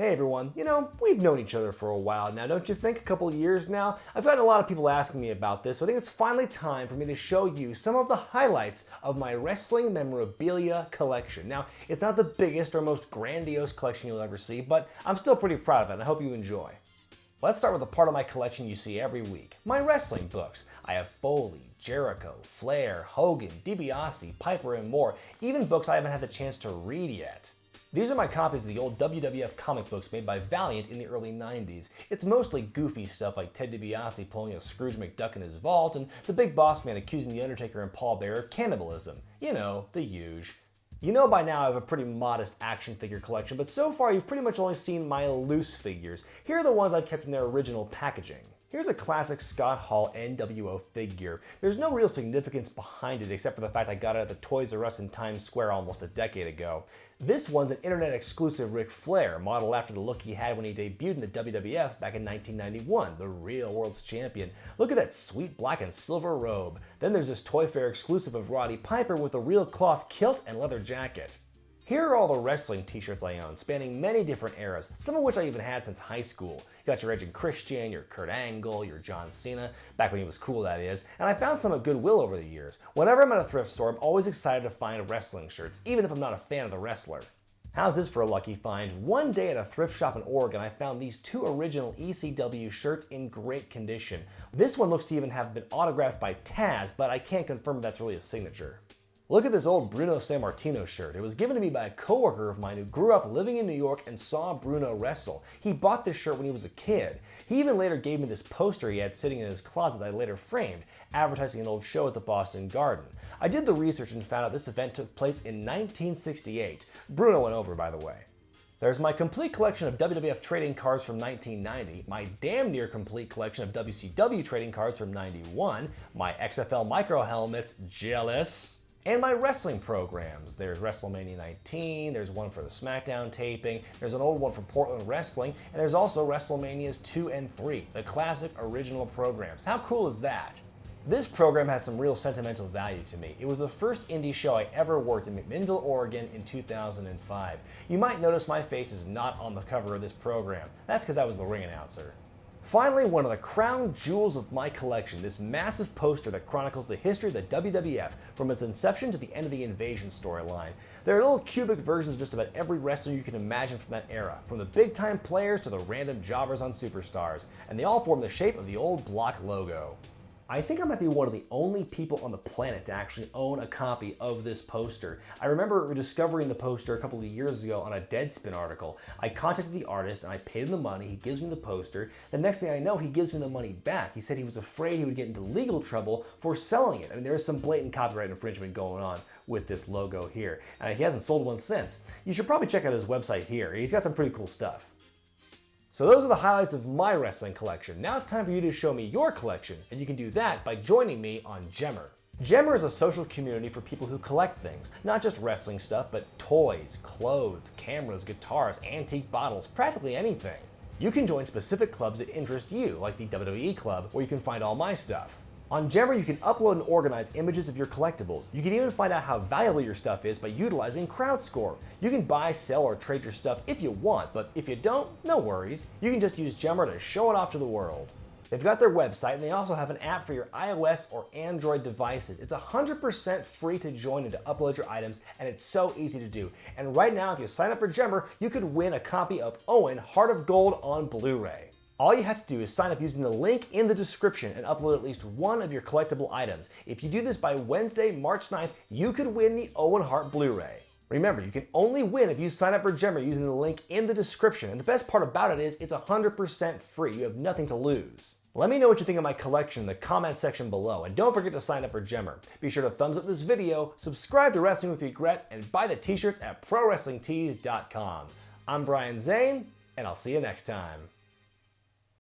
Hey everyone, we've known each other for a while now, don't you think? A couple years now? I've gotten a lot of people asking me about this, so I think it's finally time for me to show you some of the highlights of my wrestling memorabilia collection. Now, it's not the biggest or most grandiose collection you'll ever see, but I'm still pretty proud of it and I hope you enjoy. Let's start with the part of my collection you see every week, my wrestling books. I have Foley, Jericho, Flair, Hogan, DiBiase, Piper, and more, even books I haven't had the chance to read yet. These are my copies of the old WWF comic books made by Valiant in the early 90s. It's mostly goofy stuff like Ted DiBiase pulling a Scrooge McDuck in his vault and the Big Boss Man accusing The Undertaker and Paul Bearer of cannibalism. You know, the huge. You know by now I have a pretty modest action figure collection, but so far you've pretty much only seen my loose figures. Here are the ones I've kept in their original packaging. Here's a classic Scott Hall NWO figure. There's no real significance behind it except for the fact I got it at the Toys R Us in Times Square almost a decade ago. This one's an internet exclusive Ric Flair, modeled after the look he had when he debuted in the WWF back in 1991, the real world's champion. Look at that sweet black and silver robe. Then there's this Toy Fair exclusive of Roddy Piper with a real cloth kilt and leather jacket. Here are all the wrestling t-shirts I own, spanning many different eras, some of which I even had since high school. You got your Edge and Christian, your Kurt Angle, your John Cena, back when he was cool that is, and I found some at Goodwill over the years. Whenever I'm at a thrift store, I'm always excited to find wrestling shirts, even if I'm not a fan of the wrestler. How's this for a lucky find? One day at a thrift shop in Oregon, I found these two original ECW shirts in great condition. This one looks to even have been autographed by Taz, but I can't confirm if that's really a signature. Look at this old Bruno Sammartino shirt. It was given to me by a coworker of mine who grew up living in New York and saw Bruno wrestle. He bought this shirt when he was a kid. He even later gave me this poster he had sitting in his closet that I later framed, advertising an old show at the Boston Garden. I did the research and found out this event took place in 1968. Bruno went over, by the way. There's my complete collection of WWF trading cards from 1990, my damn near complete collection of WCW trading cards from 91, my XFL micro helmets, jealous, and my wrestling programs. There's WrestleMania 19, there's one for the SmackDown taping, there's an old one for Portland Wrestling, and there's also WrestleManias 2 and 3, the classic original programs. How cool is that? This program has some real sentimental value to me. It was the first indie show I ever worked in McMinnville, Oregon in 2005. You might notice my face is not on the cover of this program. That's because I was the ring announcer. Finally, one of the crown jewels of my collection, this massive poster that chronicles the history of the WWF from its inception to the end of the Invasion storyline. There are little cubic versions of just about every wrestler you can imagine from that era, from the big-time players to the random jobbers on Superstars, and they all form the shape of the old block logo. I think I might be one of the only people on the planet to actually own a copy of this poster. I remember discovering the poster a couple of years ago on a Deadspin article. I contacted the artist and I paid him the money, he gives me the poster. The next thing I know, he gives me the money back. He said he was afraid he would get into legal trouble for selling it. I mean, there is some blatant copyright infringement going on with this logo here. And he hasn't sold one since. You should probably check out his website here. He's got some pretty cool stuff. So those are the highlights of my wrestling collection. Now it's time for you to show me your collection, and you can do that by joining me on Gemr. Gemr is a social community for people who collect things, not just wrestling stuff, but toys, clothes, cameras, guitars, antique bottles, practically anything. You can join specific clubs that interest you, like the WWE Club, where you can find all my stuff. On Gemr, you can upload and organize images of your collectibles. You can even find out how valuable your stuff is by utilizing CrowdScore. You can buy, sell, or trade your stuff if you want, but if you don't, no worries. You can just use Gemr to show it off to the world. They've got their website, and they also have an app for your iOS or Android devices. It's 100% free to join and to upload your items, and it's so easy to do. And right now, if you sign up for Gemr, you could win a copy of OWEN Heart of Gold on Blu-ray. All you have to do is sign up using the link in the description and upload at least one of your collectible items. If you do this by Wednesday, March 9th, you could win the OWEN Hart Blu-ray. Remember, you can only win if you sign up for Gemr using the link in the description. And the best part about it is it's 100% free. You have nothing to lose. Let me know what you think of my collection in the comment section below, and don't forget to sign up for Gemr. Be sure to thumbs up this video, subscribe to Wrestling with Regret, and buy the t-shirts at ProWrestlingTees.com. I'm Brian Zane, and I'll see you next time.